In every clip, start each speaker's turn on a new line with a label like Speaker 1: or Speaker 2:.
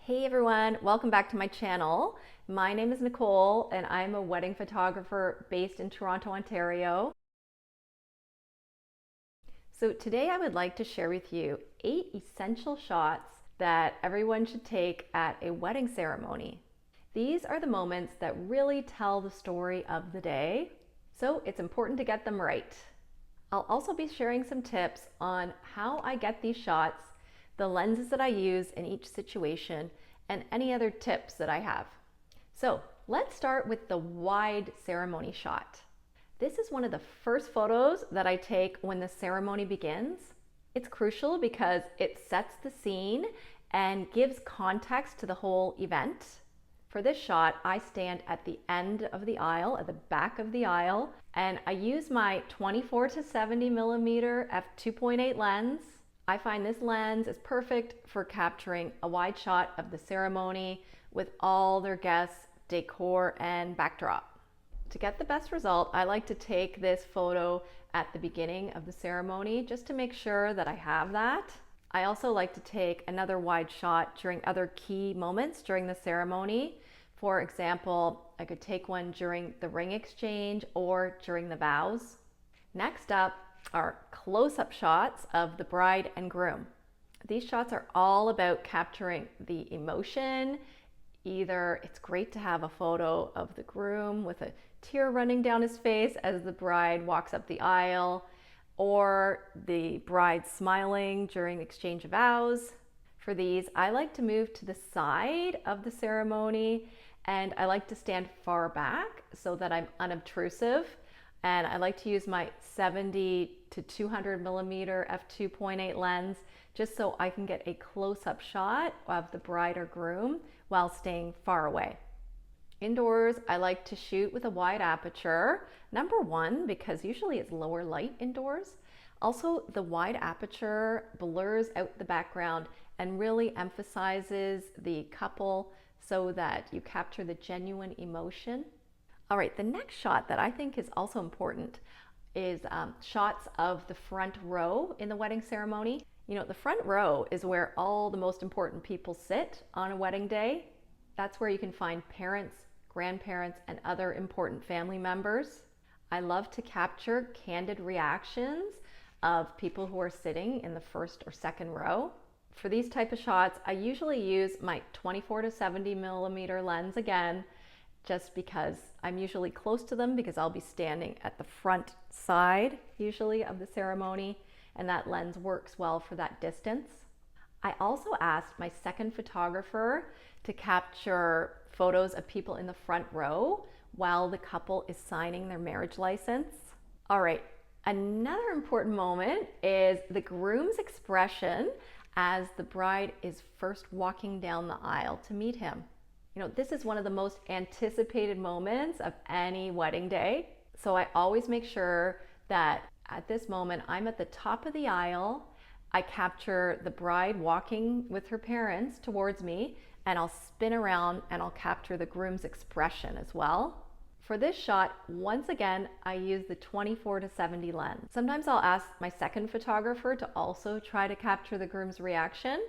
Speaker 1: Hey everyone, welcome back to my channel. My name is Nicole and I'm a wedding photographer based in Toronto, Ontario. So today I would like to share with you 8 essential shots that everyone should take at a wedding ceremony. These are the moments that really tell the story of the day, so it's important to get them right. I'll also be sharing some tips on how I get these shots, the lenses that I use in each situation, and any other tips that I have. So let's start with the wide ceremony shot. This is one of the first photos that I take when the ceremony begins. It's crucial because it sets the scene and gives context to the whole event. For this shot, I stand at the end of the aisle, at the back of the aisle, and I use my 24 to 70 millimeter f2.8 lens. I find this lens is perfect for capturing a wide shot of the ceremony with all their guests, decor, and backdrop. To get the best result, I like to take this photo at the beginning of the ceremony just to make sure that I have that. I also like to take another wide shot during other key moments during the ceremony. For example, I could take one during the ring exchange or during the vows. Next up are close-up shots of the bride and groom. These shots are all about capturing the emotion. Either it's great to have a photo of the groom with a tear running down his face as the bride walks up the aisle, or the bride smiling during the exchange of vows. For these, I like to move to the side of the ceremony, and I like to stand far back so that I'm unobtrusive. And I like to use my 70 to 200 millimeter f2.8 lens just so I can get a close-up shot of the bride or groom while staying far away. Indoors, I like to shoot with a wide aperture. Number one, because usually it's lower light indoors. Also, the wide aperture blurs out the background and really emphasizes the couple so that you capture the genuine emotion. All right, the next shot that I think is also important is shots of the front row in the wedding ceremony. You know, the front row is where all the most important people sit on a wedding day. That's where you can find parents, grandparents, and other important family members. I love to capture candid reactions of people who are sitting in the first or second row. For these type of shots, I usually use my 24 to 70 millimeter lens again, just because I'm usually close to them because I'll be standing at the front side usually of the ceremony, and that lens works well for that distance. I also asked my second photographer to capture photos of people in the front row while the couple is signing their marriage license. All right, another important moment is the groom's expression as the bride is first walking down the aisle to meet him. You know, this is one of the most anticipated moments of any wedding day. So I always make sure that at this moment, I'm at the top of the aisle. I capture the bride walking with her parents towards me, and I'll spin around and I'll capture the groom's expression as well. For this shot, once again, I use the 24 to 70 lens. Sometimes I'll ask my second photographer to also try to capture the groom's reaction,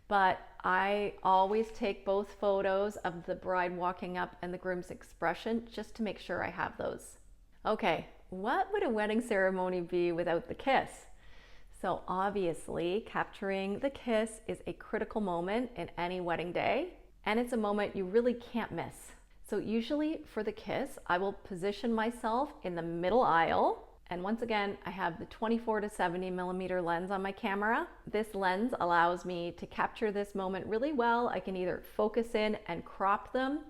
Speaker 1: but I always take both photos of the bride walking up and the groom's expression just to make sure I have those. Okay, what would a wedding ceremony be without the kiss? So obviously, capturing the kiss is a critical moment in any wedding day, and it's a moment you really can't miss. So usually for the kiss, I will position myself in the middle aisle. And once again, I have the 24 to 70 millimeter lens on my camera. This lens allows me to capture this moment really well. I can either focus in and crop them,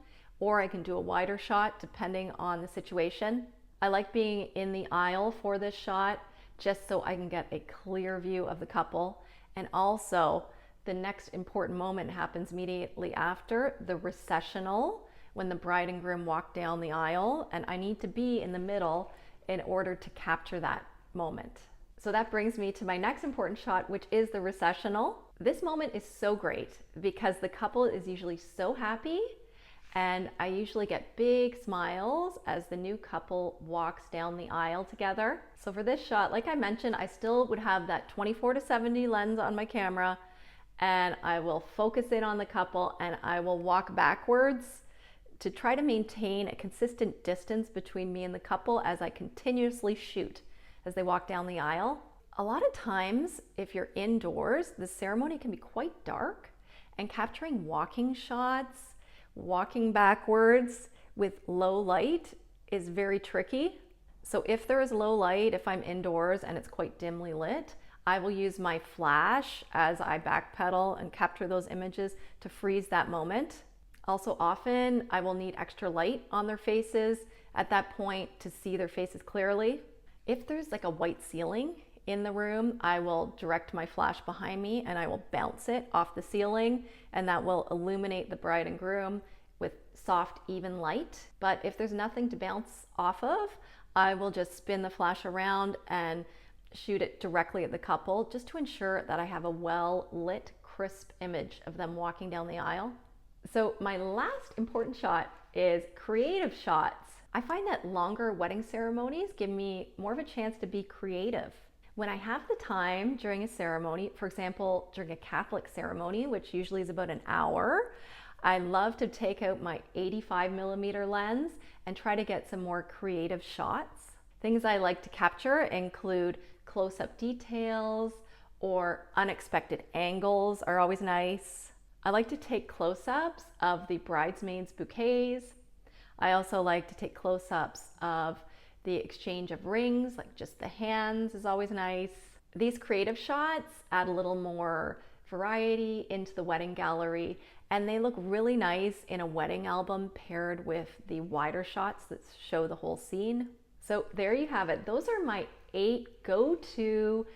Speaker 1: or I can do a wider shot depending on the situation. I like being in the aisle for this shot just so I can get a clear view of the couple. And also, the next important moment happens immediately after the recessional, when the bride and groom walk down the aisle, and I need to be in the middle in order to capture that moment. So that brings me to my next important shot, which is the recessional. This moment is so great because the couple is usually so happy, and I usually get big smiles as the new couple walks down the aisle together. So for this shot, like I mentioned, I still would have that 24 to 70 lens on my camera, and I will focus in on the couple, and I will walk backwards to try to maintain a consistent distance between me and the couple as I continuously shoot as they walk down the aisle. A lot of times, if you're indoors, the ceremony can be quite dark, and capturing walking shots, walking backwards with low light is very tricky. So if there is low light, if I'm indoors and it's quite dimly lit, I will use my flash as I backpedal and capture those images to freeze that moment. Also, often I will need extra light on their faces at that point to see their faces clearly. If there's like a white ceiling in the room, I will direct my flash behind me and I will bounce it off the ceiling, and that will illuminate the bride and groom with soft, even light. But if there's nothing to bounce off of, I will just spin the flash around and shoot it directly at the couple, just to ensure that I have a well lit, crisp image of them walking down the aisle. So my last important shot is creative shots. I find that longer wedding ceremonies give me more of a chance to be creative. When I have the time during a ceremony, for example, during a Catholic ceremony, which usually is about an hour, I love to take out my 85mm lens and try to get some more creative shots. Things I like to capture include close-up details, or unexpected angles are always nice. I like to take close-ups of the bridesmaids' bouquets. I also like to take close-ups of the exchange of rings, like just the hands is always nice. These creative shots add a little more variety into the wedding gallery, and they look really nice in a wedding album paired with the wider shots that show the whole scene. So there you have it. Those are my 8 go-to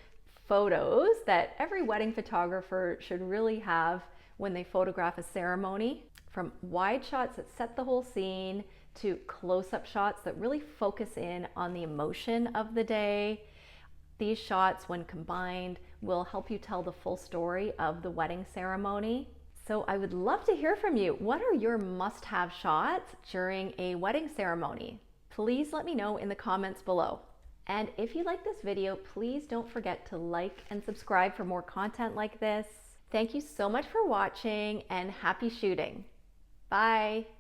Speaker 1: photos that every wedding photographer should really have when they photograph a ceremony. From wide shots that set the whole scene to close-up shots that really focus in on the emotion of the day. These shots, when combined, will help you tell the full story of the wedding ceremony. So I would love to hear from you. What are your must-have shots during a wedding ceremony? Please let me know in the comments below. And if you like this video, please don't forget to like and subscribe for more content like this. Thank you so much for watching, and happy shooting. Bye.